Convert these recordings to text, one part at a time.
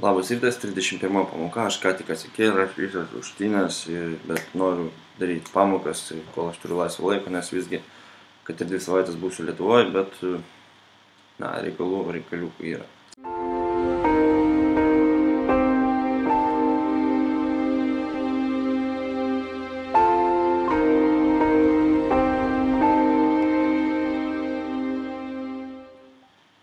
Labas rytas, 31 pamoka, aš ką tik atsikėlęs, visas užtinęs, bet noriu daryti pamokas, kol aš turiu laisvo laiko, nes visgi, kad ir 2 savaitės būsiu Lietuvoje, bet, reikaliukų yra.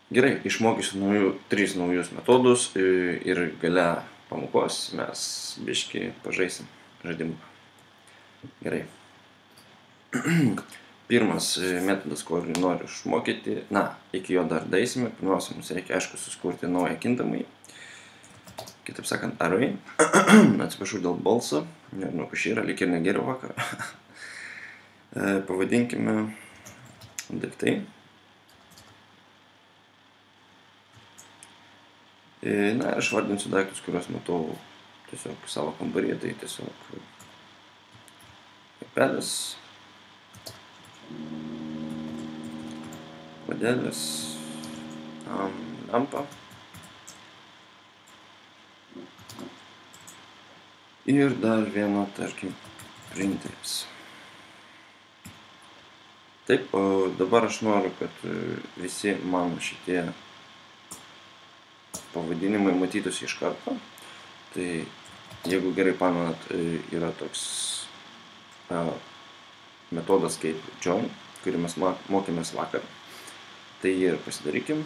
Gerai, išmokysiu 3 naujus metodus ir gale pamokos mes biškį pažaisim žaidimą. Gerai. Pirmas metodas, kurį noriu išmokyti, iki jo dar daeisime. Pirmiausia, mums reikia, aišku, susikurti naują kintamąjį. Kitaip sakant, array. Atsiprašau dėl balso. Nežinau, kas yra, lyg ir negeriau vakar. Pavadinkime daiktai. Aš vardinsiu daiktus, kuriuos matau tiesiog savo kambaryje, tai tiesiog iPadas, puodelis, lempa ir dar viena, tarkim, printeris. Taip, o dabar aš noriu, kad visi mano šitie pavadinimai matytųsi iš karto. Tai jeigu gerai pamenat, yra toks metodas kaip join, kurį mes mokėmės vakar. Tai jį ir pasidarykim.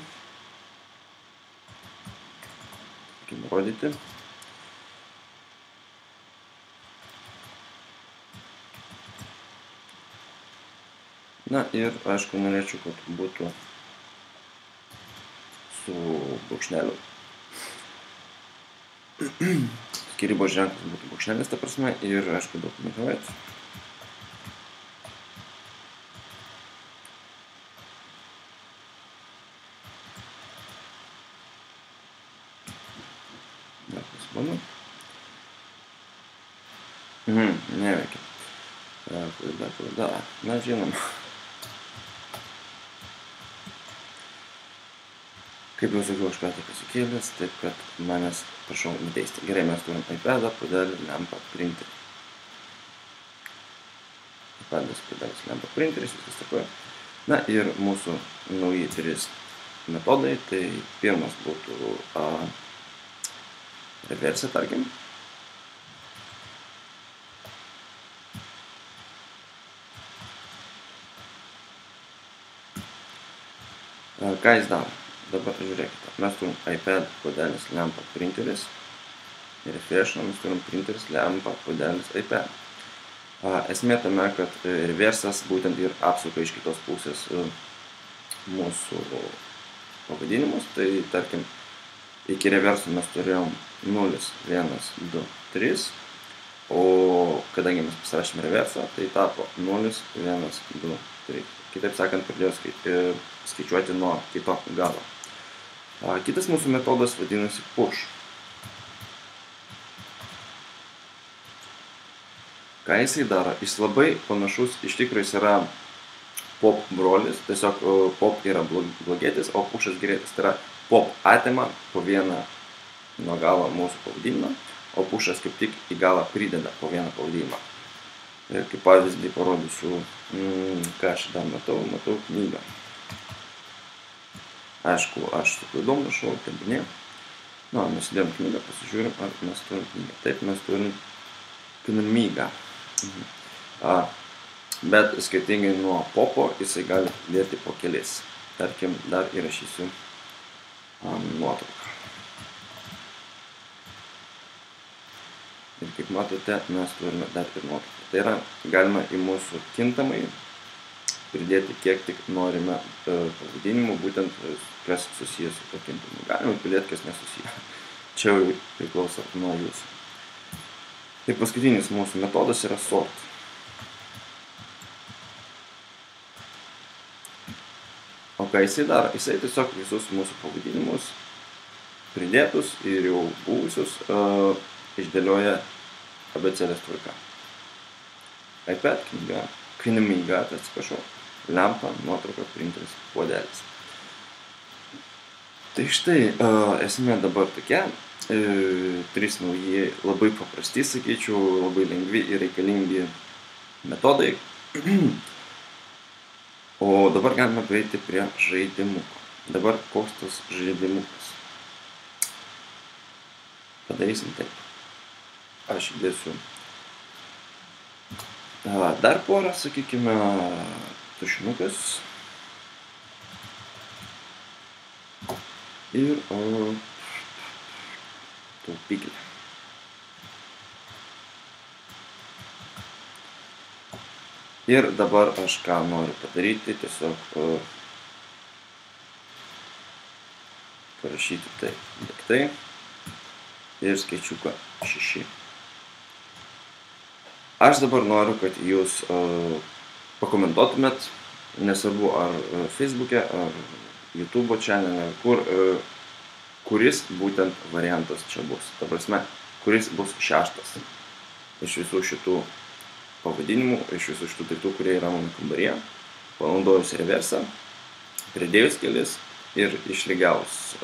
Rodyti. Ir aišku, norėčiau, kad būtų su brūkšneliu. Skyrybos ženklas būtų brūkšnelis, ta prasme, ir aišku, dokumentuojat. Dar pasibanu. Neveikia. Klaida. Na, žinoma. Kaip jau sakiau, aš ką tik atsikėlęs, taip kad manęs prašau neteisti. Gerai, mes turim iPadą, puodelį, lempą, printerį. iPadas, puodelis, lempa, printeris, viskas takoja. Ir mūsų nauji 3 metodai, tai pirmas būtų reversija, tarkim. Ką jis daro? Dabar žiūrėkite, mes turim iPad, puodelis, lempa, printeris. Ir refreshinam, mes turim printeris, lempa, puodelis, iPad. Esmė tame, kad reversas būtent ir apsuka iš kitos pusės mūsų pavadinimus. Tai, tarkim, iki reverso mes turėjom 0, 1, 2, 3. O kadangi mes pasirašėm reversą, tai tapo 0, 1, 2, 3. Kitaip sakant, pradėjau skaičiuoti nuo kito galo. Kitas mūsų metodas vadinasi push. Ką jisai daro? Jis labai panašus, iš tikrųjų jis yra pop brolis, tiesiog pop yra blogėtis, o pushas gerėtis. Tai yra pop atima po vieną nuo galo mūsų pavadinimą, o pushas kaip tik į galą prideda po vieną pavadinimą. Ir kaip pavyzdį parodysiu, ką aš dar matau knygą. Aišku, aš su klaidom rašau, tebūnė. Mes įdėjom knygą, pasižiūrim, ar mes turim knygą. Taip, mes turim knygą. Bet skirtingai nuo popo, jisai gali dėti po kelis. Tarkim, dar įrašysiu nuotrauką. Ir kaip matote, mes turime dar ir nuotrauką. Tai yra, galima į mūsų kintamąjį pridėti kiek tik norime pavadinimų, būtent kas susijęs su to kintamu. Galime pridėti, kas nesusiję. Čia jau priklauso nuo jūsų. Tai paskutinis mūsų metodas yra sort. O ką jisai daro? Jisai tiesiog visus mūsų pavadinimus pridėtus ir jau buvusius išdėlioja abėcėlės tvarka. iPad, knyga, atsiprašau. Lempa, nuotrauka, printeris, puodelis. Tai štai esmė dabar tokia, Trys nauji, labai paprasti, sakyčiau, labai lengvi ir reikalingi metodai. O dabar galime prieiti prie žaidimuko. Dabar koks tas žaidimukas? Padarysim taip. Aš įdėsiu dar porą, sakykime, tušinukas. Ir taupyklę. Ir dabar aš ką noriu padaryti, tiesiog parašyti tai daiktai ir skaičiuką 6. Aš dabar noriu, kad jūs pakomentuotumėt, nesvarbu ar Facebook'e, ar YouTube channel'e, kuris būtent variantas čia bus. Ta prasme, kuris bus 6 iš visų šitų pavadinimų, iš visų šitų daiktų, kurie yra mano kambaryje, panaudojus reversą, pridėjus kelis ir išlygavus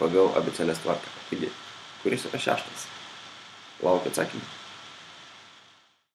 pagal abėcėlės tvarką. Taigi, kuris yra 6? Laukiu atsakymą.